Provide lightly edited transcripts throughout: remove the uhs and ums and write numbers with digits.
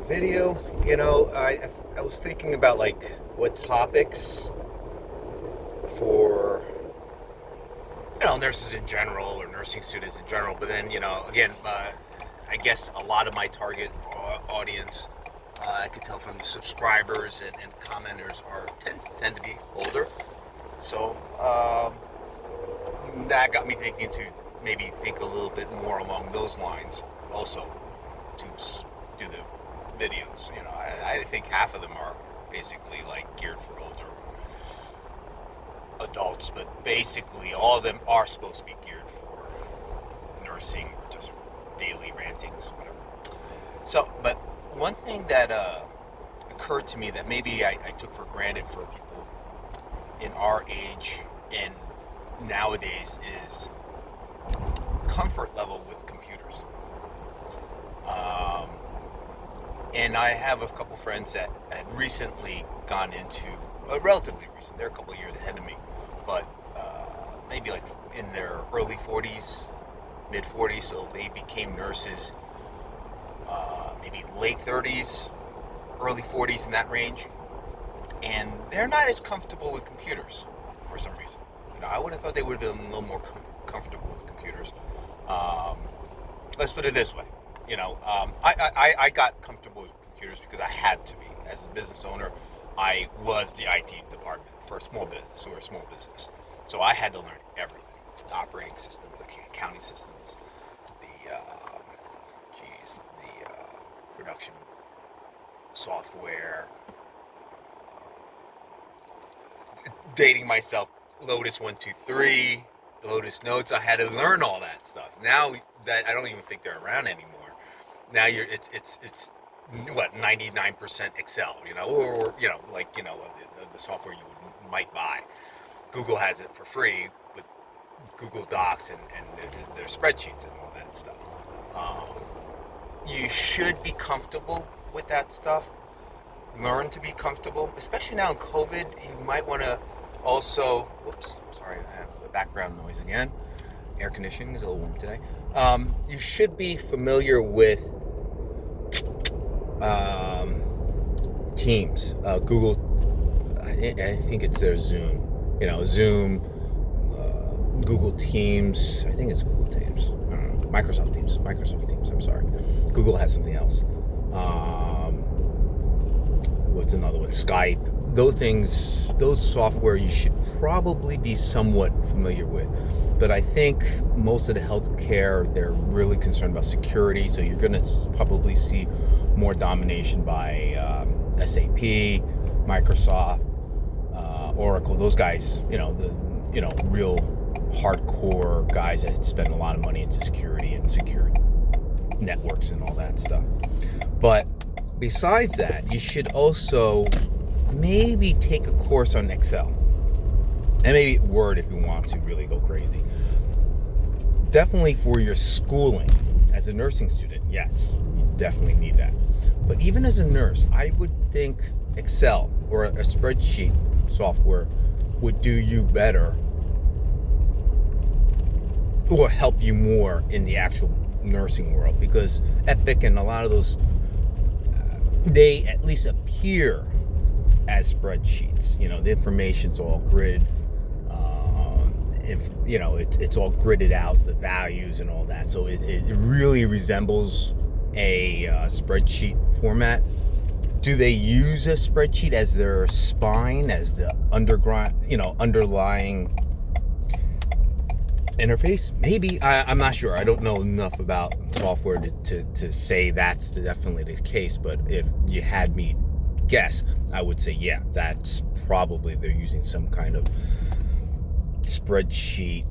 video. I was thinking about like what topics for nurses in general or nursing students in general. But then again, I guess a lot of my target audience, I could tell from the subscribers and commenters tend to be older. So that got me thinking to maybe think a little bit more along those lines also to do the videos. I think half of them are basically like geared for older adults, but basically all of them are supposed to be geared for nursing or just daily rantings, whatever. So, but one thing that occurred to me that maybe I took for granted for people in our age and nowadays is comfort level with computers. And I have a couple friends that had recently gone into, relatively recent, they're a couple years ahead of me, but maybe like in their early 40s, mid 40s, so they became nurses maybe late 30s, early 40s, in that range, and they're not as comfortable with computers for some reason. I would have thought they would have been a little more comfortable with computers. Let's put it this way. I got comfortable with computers because I had to be. As a business owner, I was the IT department for a small business. Or a small business. So I had to learn everything. The operating systems, the accounting systems, the production software, dating myself, Lotus 123, Lotus Notes. I had to learn all that stuff. Now that I don't even think they're around anymore. Now it's what, 99% Excel, or the software you might buy. Google has it for free with Google Docs and their spreadsheets and all that stuff. You should be comfortable with that stuff. Learn to be comfortable, especially now in COVID. You might want to also, whoops, sorry, I have the background noise again. Air conditioning is a little warm today. You should be familiar with Teams, Google. I think it's their Zoom. Zoom, Google Teams. I think it's Google Teams. I don't know. Microsoft Teams. I'm sorry. Google has something else. What's another one? Skype. Those software you should probably be somewhat familiar with. But I think most of the healthcare, they're really concerned about security. So you're going to probably see more domination by SAP, Microsoft, Oracle. Those guys, real hardcore guys that spend a lot of money into security and secure networks and all that stuff. But besides that, you should also maybe take a course on Excel. And maybe Word if you want to really go crazy. Definitely for your schooling. As a nursing student, yes, you definitely need that. But even as a nurse, I would think Excel or a spreadsheet software would do you better or help you more in the actual nursing world, because Epic and a lot of those, they at least appear as spreadsheets. The information's all grid. It's all gridded out, the values and all that. So it really resembles a spreadsheet format. Do they use a spreadsheet as their spine, as the underlying interface? Maybe. I'm not sure. I don't know enough about software to say that's definitely the case. But if you had me guess, I would say, yeah, that's probably they're using some kind of spreadsheet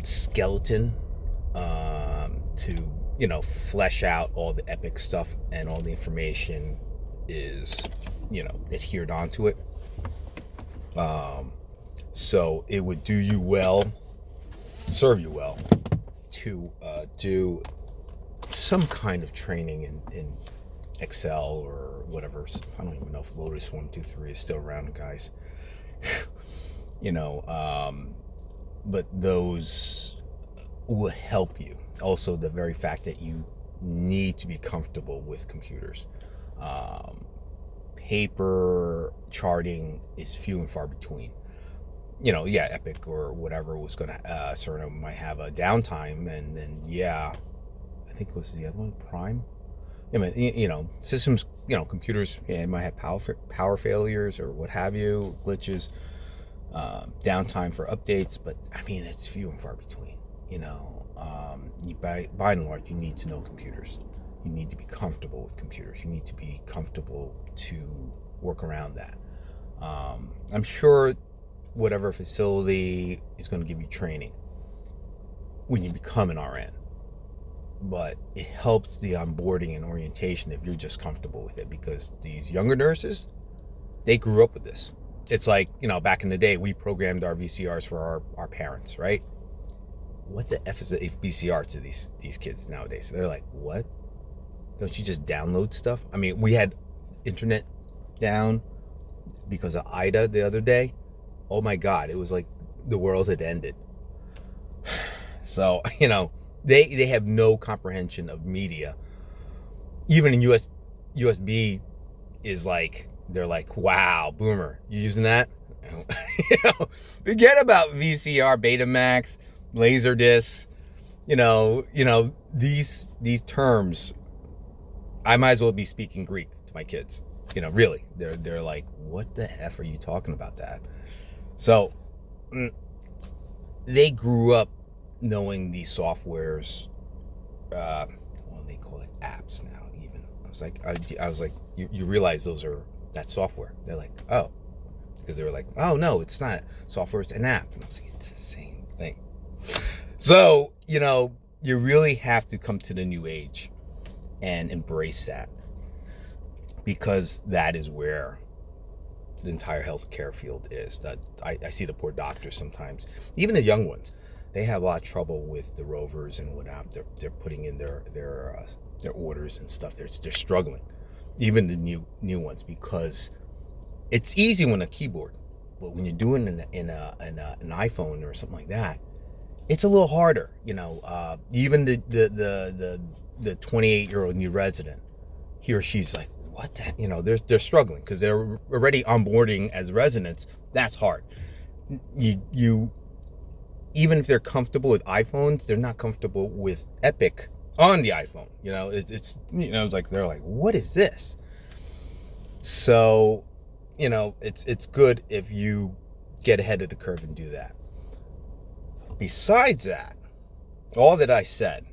skeleton to flesh out all the Epic stuff, and all the information is adhered onto it. So it would do you well, serve you well, to do some kind of training in Excel or whatever. I don't even know if Lotus 123 is still around, guys. But those will help you. Also, the very fact that you need to be comfortable with computers. Paper charting is few and far between. Yeah, Epic or whatever was going to, Cerner might have a downtime, and then, yeah, I think it was the other one, Prime. I mean, systems, computers, yeah, it might have power failures or what have you, glitches, downtime for updates, but I mean, it's few and far between. By and large, you need to know computers. You need to be comfortable with computers. You need to be comfortable to work around that. I'm sure whatever facility is going to give you training when you become an RN, but it helps the onboarding and orientation if you're just comfortable with it, because these younger nurses, they grew up with this. It's like, back in the day, we programmed our VCRs for our parents, right? What the F is a VCR to these kids nowadays? They're like, what? Don't you just download stuff? I mean, we had internet down because of Ida the other day. Oh my God, it was like the world had ended. So, they have no comprehension of media. Even in USB is like, they're like, wow, boomer, you using that? Forget about VCR, Betamax, Laserdisc. These terms, I might as well be speaking Greek to my kids. Really, they're like, what the F are you talking about that? So they grew up knowing these softwares. They call it apps now. Even I was like, you realize that's software? They're like, oh, because they were like, oh no, it's not software, it's an app. And I was like, it's the same thing. So you really have to come to the new age and embrace that, because that is where the entire healthcare field is. That I see the poor doctors sometimes, even the young ones, they have a lot of trouble with the rovers and whatnot. They're putting in their orders and stuff. They're struggling, even the new ones, because it's easy when a keyboard, but when you're doing in an iPhone or something like that, it's a little harder. Even the 28-year-old new resident, he or she's like, what the, they're struggling because they're already onboarding as residents. That's hard. You even if they're comfortable with iPhones, they're not comfortable with Epic on the iPhone. It's like, they're like, what is this? So, it's good if you get ahead of the curve and do that. Besides that, all that I said,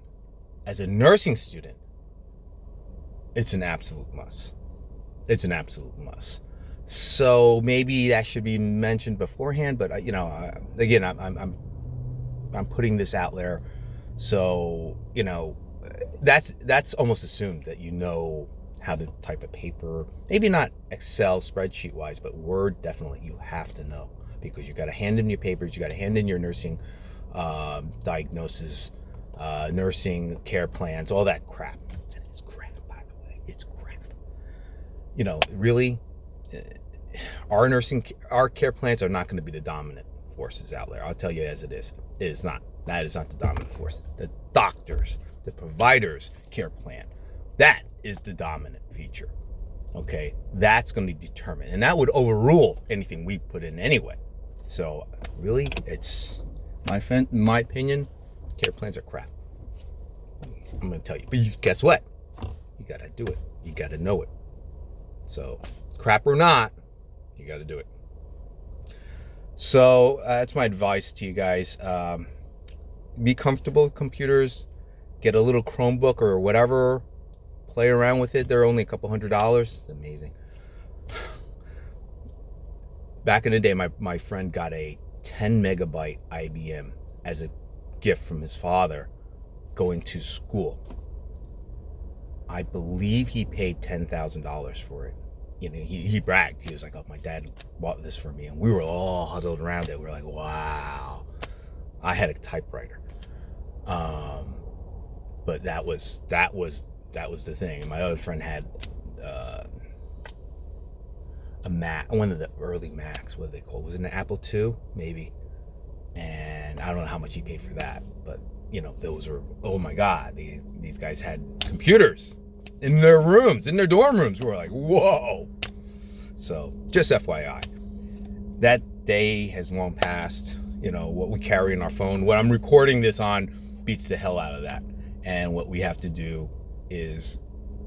as a nursing student, it's an absolute must. It's an absolute must. So maybe that should be mentioned beforehand, but again, I'm putting this out there, so that's almost assumed that how to type a paper. Maybe not Excel spreadsheet wise, but Word definitely you have to know, because you got to hand in your papers, you got to hand in your nursing diagnosis, nursing care plans, all that crap. And it's crap, by the way. It's crap. Really, our care plans are not going to be the dominant forces out there. I'll tell you as it is. It is not. That is not the dominant force. The doctors, the providers' care plan, that is the dominant feature. Okay, that's going to determine, and that would overrule anything we put in anyway. So really, it's my opinion. Care plans are crap. I'm going to tell you, but guess what? You got to do it. You got to know it. So crap or not, you got to do it. So that's my advice to you guys. Be comfortable with computers. Get a little Chromebook or whatever. Play around with it. They're only a couple $100. It's amazing. Back in the day, my friend got a 10 megabyte IBM as a gift from his father going to school. I believe he paid $10,000 for it. He bragged. He was like, oh, my dad bought this for me. And we were all huddled around it. We were like, wow. I had a typewriter. But that was the thing. My other friend had a Mac, one of the early Macs. What do they call it? Was it an Apple II? Maybe. And I don't know how much he paid for that. But, those are, oh my God, these guys had computers in their rooms, in their dorm rooms. We're like, whoa. So just FYI, that day has long passed. What we carry in our phone, what I'm recording this on, beats the hell out of that. And what we have to do is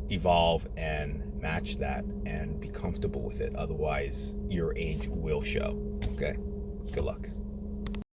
evolve and match that and be comfortable with it. Otherwise, your age will show. Okay? Good luck.